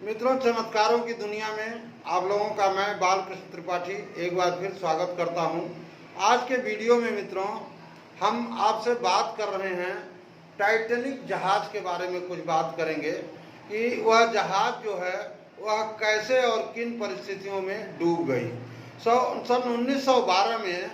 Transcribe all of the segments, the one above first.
मित्रों, चमत्कारों की दुनिया में आप लोगों का मैं बालकृष्ण त्रिपाठी एक बार फिर स्वागत करता हूं। आज के वीडियो में मित्रों हम आपसे बात कर रहे हैं टाइटैनिक जहाज के बारे में। कुछ बात करेंगे कि वह जहाज जो है वह कैसे और किन परिस्थितियों में डूब गई। सन 1912 में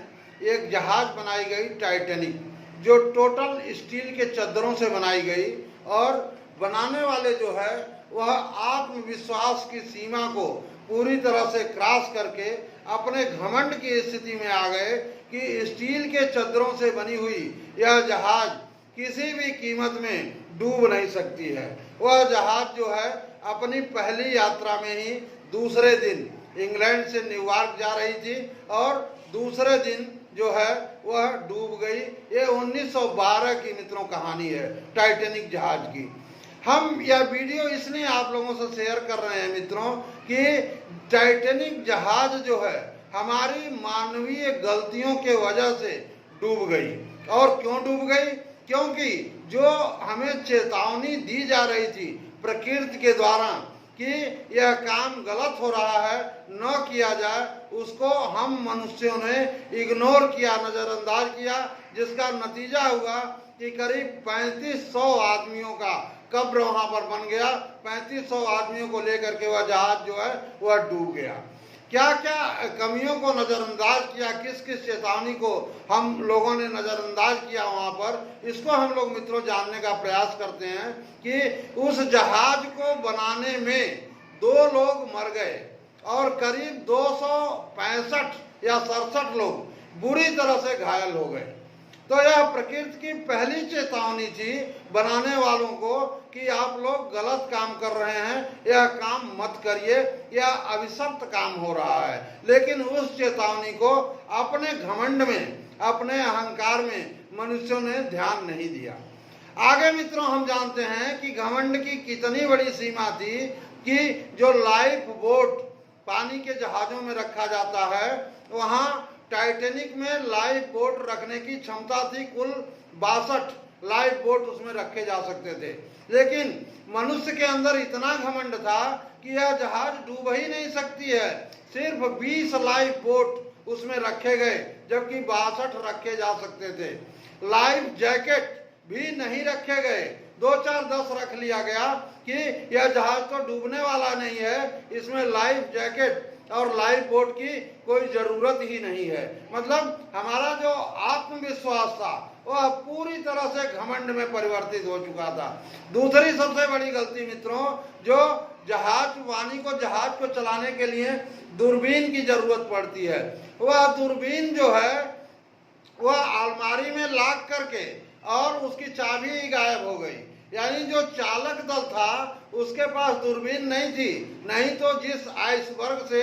एक जहाज बनाई गई टाइटैनिक, जो टोटल स्टील के चद्दरों से बनाई गई और बनाने वाले जो है वह आत्मविश्वास की सीमा को पूरी तरह से क्रॉस करके अपने घमंड की स्थिति में आ गए कि स्टील के चद्दरों से बनी हुई यह जहाज किसी भी कीमत में डूब नहीं सकती है। वह जहाज जो है अपनी पहली यात्रा में ही दूसरे दिन इंग्लैंड से न्यूयॉर्क जा रही थी और दूसरे दिन जो है वह डूब गई। ये 1912 की मित्रों कहानी है टाइटैनिक जहाज की। हम यह वीडियो इसलिए आप लोगों से शेयर कर रहे हैं मित्रों कि टाइटैनिक जहाज जो है हमारी मानवीय गलतियों के वजह से डूब गई। और क्यों डूब गई? क्योंकि जो हमें चेतावनी दी जा रही थी प्रकृति के द्वारा कि यह काम गलत हो रहा है, न किया जाए, उसको हम मनुष्यों ने इग्नोर किया, नज़रअंदाज किया, जिसका नतीजा हुआ कि करीब 3500 आदमियों का कब्र वहां पर बन गया। 3500 आदमियों को लेकर के वह जहाज जो है वह डूब गया। क्या क्या कमियों को नज़रअंदाज किया, किस किस चेतावनी को हम लोगों ने नज़रअंदाज किया वहां पर, इसको हम लोग मित्रों जानने का प्रयास करते हैं कि उस जहाज को बनाने में 2 लोग मर गए और करीब 265 या 67 लोग बुरी तरह से घायल हो गए। तो यह प्रकृति की पहली चेतावनी थी बनाने वालों को कि आप लोग गलत काम कर रहे हैं, यह काम मत करिए, यह अभिशप्त काम हो रहा है। लेकिन उस चेतावनी को अपने घमंड में, अपने अहंकार में मनुष्यों ने ध्यान नहीं दिया। आगे मित्रों हम जानते हैं कि घमंड की कितनी बड़ी सीमा थी कि जो लाइफ बोट पानी के जहाजों में रखा जाता है, वहां टाइटैनिक में लाइफ बोट रखने की क्षमता थी कुल 62 लाइफ बोट उसमें रखे जा सकते थे। लेकिन मनुष्य के अंदर इतना घमंड था कि यह जहाज डूब ही नहीं सकती है। सिर्फ 20 लाइफ बोट उसमें रखे गए, जबकि 62 रखे जा सकते थे। लाइफ जैकेट भी नहीं रखे गए, 2-4-10 रख लिया गया कि यह जहाज तो डूबने वाला नहीं है, इसमें लाइफ जैकेट और लाइफ बोट की कोई जरूरत ही नहीं है। मतलब हमारा जो आत्मविश्वास था वह पूरी तरह से घमंड में परिवर्तित हो चुका था। दूसरी सबसे बड़ी गलती मित्रों, जो वानी को जहाज को चलाने के लिए दूरबीन की जरूरत पड़ती है, वह दूरबीन जो है वह अलमारी में लॉक करके और उसकी चाबी ही गायब हो गई। यानी जो चालक दल था उसके पास दूरबीन नहीं थी, नहीं तो जिस आइसबर्ग से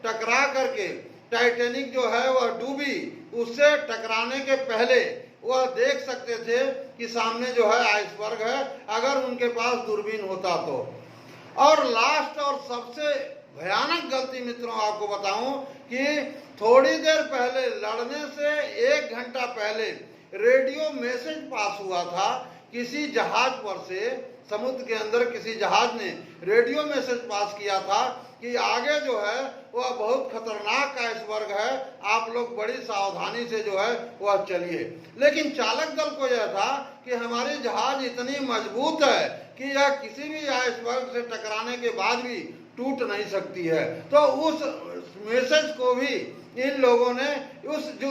टकरा करके टाइटैनिक जो है वह डूबी, उससे टकराने के पहले वह देख सकते थे कि सामने जो है आइसबर्ग है, अगर उनके पास दूरबीन होता तो। और लास्ट और सबसे भयानक गलती मित्रों आपको बताऊं कि थोड़ी देर पहले, लड़ने से 1 घंटा पहले रेडियो मैसेज पास हुआ था किसी जहाज पर से। समुद्र के अंदर किसी जहाज ने रेडियो मैसेज पास किया था कि आगे जो है वह बहुत खतरनाक आइसबर्ग है, आप लोग बड़ी सावधानी से जो है वह चलिए। लेकिन चालक दल को यह था कि हमारी जहाज इतनी मजबूत है कि यह किसी भी आइसबर्ग से टकराने के बाद भी टूट नहीं सकती है। तो उस मैसेज को भी इन लोगों ने, उस जो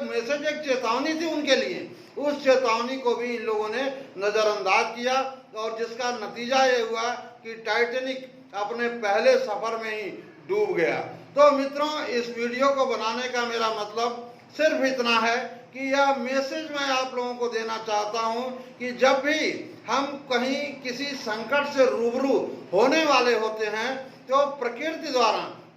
मैसेज एक चेतावनी थी उनके लिए, उस चेतावनी को भी इन लोगों ने नज़रअंदाज किया और जिसका नतीजा ये हुआ कि टाइटैनिक अपने पहले सफर में ही डूब गया। तो मित्रों, इस वीडियो को बनाने का मेरा मतलब सिर्फ इतना है कि यह मैसेज मैं आप लोगों को देना चाहता हूं कि जब भी हम कहीं किसी संकट से रूबरू होने वाले होते हैं तो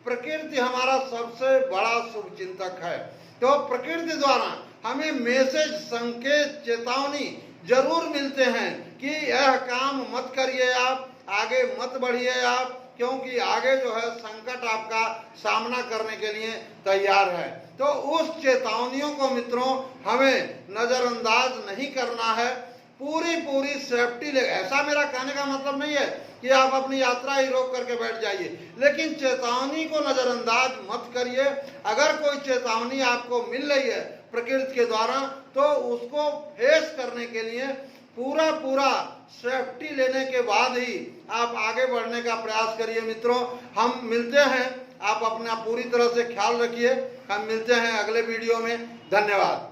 प्रकृति हमारा सबसे बड़ा शुभचिंतक है। तो प्रकृति द्वारा हमें मैसेज, संकेत, चेतावनी जरूर मिलते हैं कि यह काम मत करिए, आप आगे मत बढ़िए आप, क्योंकि आगे जो है संकट आपका सामना करने के लिए तैयार है। तो उस चेतावनियों को मित्रों हमें नज़रअंदाज नहीं करना है। पूरी सेफ्टी ले। ऐसा मेरा कहने का मतलब नहीं है कि आप अपनी यात्रा ही रोक करके बैठ जाइए, लेकिन चेतावनी को नज़रअंदाज मत करिए। अगर कोई चेतावनी आपको मिल रही है प्रकृति के द्वारा तो उसको फेस करने के लिए पूरा सेफ्टी लेने के बाद ही आप आगे बढ़ने का प्रयास करिए। मित्रों, हम मिलते हैं, आप अपना पूरी तरह से ख्याल रखिए। हम मिलते हैं अगले वीडियो में। धन्यवाद।